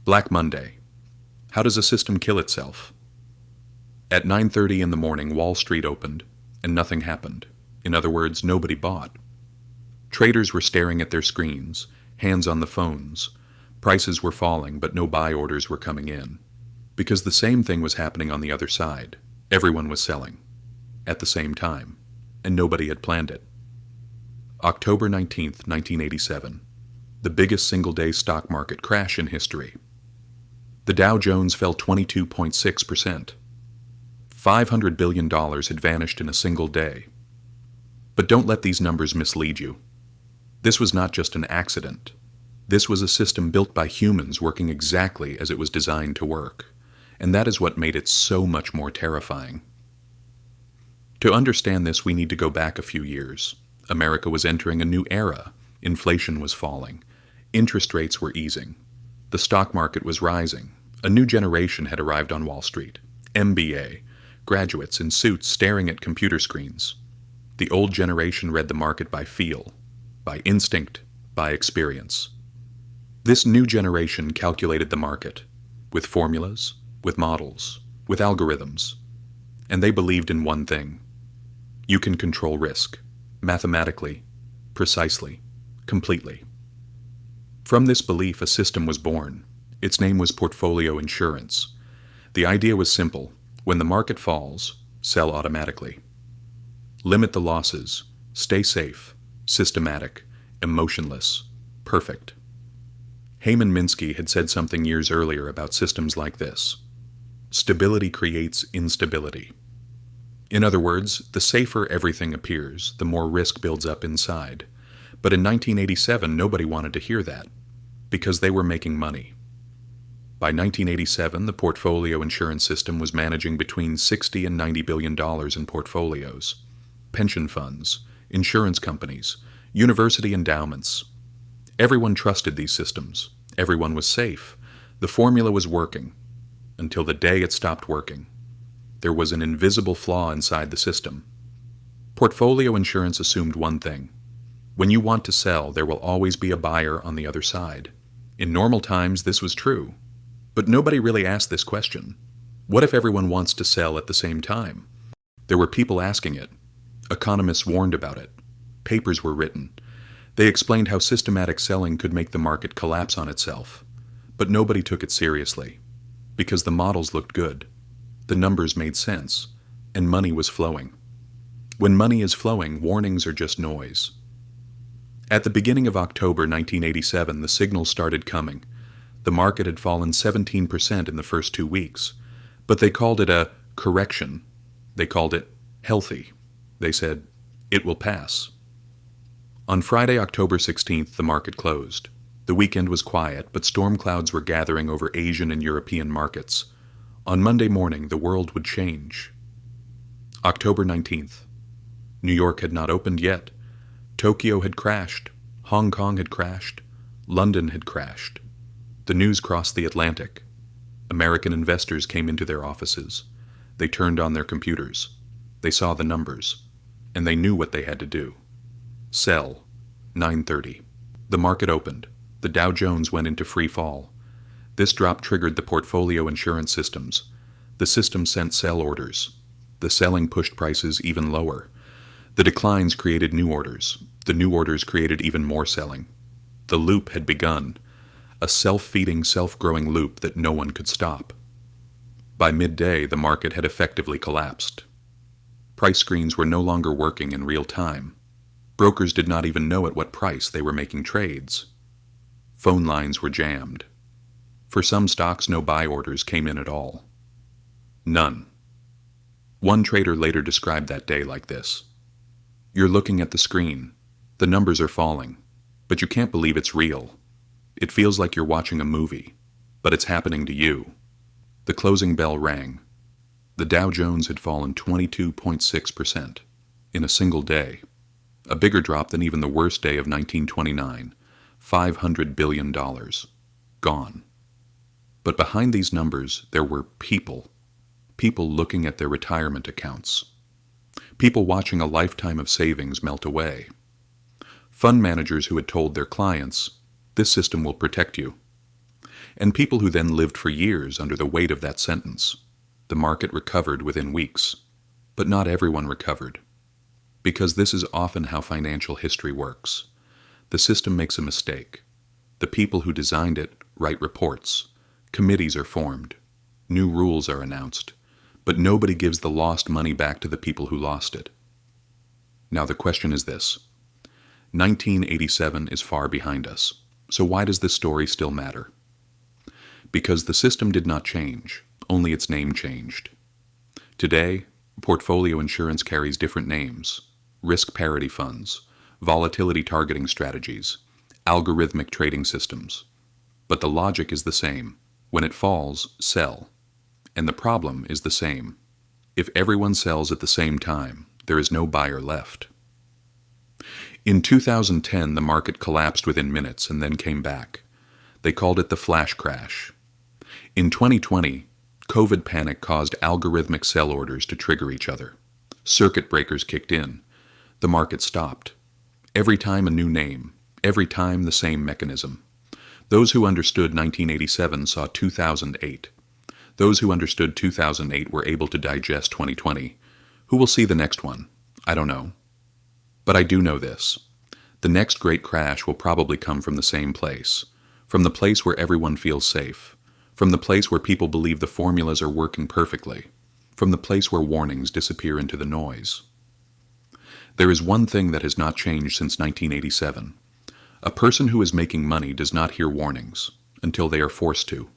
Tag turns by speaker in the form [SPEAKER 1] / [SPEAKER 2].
[SPEAKER 1] Black Monday. How does a system kill itself? At 9:30 in the morning, Wall Street opened, and nothing happened. In other words, nobody bought. Traders were staring at their screens, hands on the phones. Prices were falling, but no buy orders were coming in. Because the same thing was happening on the other side. Everyone was selling. At the same time. And nobody had planned it. October 19th, 1987. The biggest single-day stock market crash in history. The Dow Jones fell 22.6%. $500 billion had vanished in a single day. But don't let these numbers mislead you. This was not just an accident. This was a system built by humans working exactly as it was designed to work. And that is what made it so much more terrifying. To understand this, we need to go back a few years. America was entering a new era. Inflation was falling. Interest rates were easing. The stock market was rising. A new generation had arrived on Wall Street. MBA, graduates in suits staring at computer screens. The old generation read the market by feel, by instinct, by experience. This new generation calculated the market, with formulas, with models, with algorithms. And they believed in one thing. You can control risk, mathematically, precisely, completely. From this belief, a system was born. Its name was portfolio insurance. The idea was simple. When the market falls, sell automatically. Limit the losses. Stay safe, systematic, emotionless, perfect. Hyman Minsky had said something years earlier about systems like this. Stability creates instability. In other words, the safer everything appears, the more risk builds up inside. But in 1987, nobody wanted to hear that, because they were making money. By 1987, the portfolio insurance system was managing between $60 and $90 billion in portfolios. Pension funds, insurance companies, university endowments. Everyone trusted these systems. Everyone was safe. The formula was working, until the day it stopped working. There was an invisible flaw inside the system. Portfolio insurance assumed one thing. When you want to sell, there will always be a buyer on the other side. In normal times, this was true. But nobody really asked this question. What if everyone wants to sell at the same time? There were people asking it. Economists warned about it. Papers were written. They explained how systematic selling could make the market collapse on itself. But nobody took it seriously. Because the models looked good. The numbers made sense. And money was flowing. When money is flowing, warnings are just noise. At the beginning of October 1987, the signals started coming. The market had fallen 17% in the first 2 weeks, but they called it a correction. They called it healthy. They said, it will pass. On Friday, October 16th, the market closed. The weekend was quiet, but storm clouds were gathering over Asian and European markets. On Monday morning, the world would change. October 19th. New York had not opened yet. Tokyo had crashed. Hong Kong had crashed. London had crashed. The news crossed the Atlantic. American investors came into their offices. They turned on their computers. They saw the numbers. And they knew what they had to do. Sell. 9:30. The market opened. The Dow Jones went into free fall. This drop triggered the portfolio insurance systems. The system sent sell orders. The selling pushed prices even lower. The declines created new orders. The new orders created even more selling. The loop had begun. A self-feeding, self-growing loop that no one could stop. By midday, the market had effectively collapsed. Price screens were no longer working in real time. Brokers did not even know at what price they were making trades. Phone lines were jammed. For some stocks, no buy orders came in at all. None. One trader later described that day like this. You're looking at the screen. The numbers are falling. But you can't believe it's real. It feels like you're watching a movie. But it's happening to you. The closing bell rang. The Dow Jones had fallen 22.6% in a single day. A bigger drop than even the worst day of 1929. $500 billion. Gone. But behind these numbers, there were people. People looking at their retirement accounts. People watching a lifetime of savings melt away. Fund managers who had told their clients, this system will protect you. and people who then lived for years under the weight of that sentence. The market recovered within weeks. But not everyone recovered. Because this is often how financial history works. The system makes a mistake. The people who designed it write reports. Committees are formed. New rules are announced. But nobody gives the lost money back to the people who lost it. Now the question is this. 1987 is far behind us. So why does this story still matter? Because the system did not change, only its name changed. Today, portfolio insurance carries different names: risk parity funds, volatility targeting strategies, algorithmic trading systems. But the logic is the same. When it falls, sell. And the problem is the same. If everyone sells at the same time, there is no buyer left. In 2010, the market collapsed within minutes and then came back. They called it the flash crash. In 2020, COVID panic caused algorithmic sell orders to trigger each other. Circuit breakers kicked in. The market stopped. Every time a new name. Every time the same mechanism. Those who understood 1987 saw 2008. Those who understood 2008 were able to digest 2020. Who will see the next one? I don't know. But I do know this. The next great crash will probably come from the same place. From the place where everyone feels safe. From the place where people believe the formulas are working perfectly. From the place where warnings disappear into the noise. There is one thing that has not changed since 1987. A person who is making money does not hear warnings until they are forced to.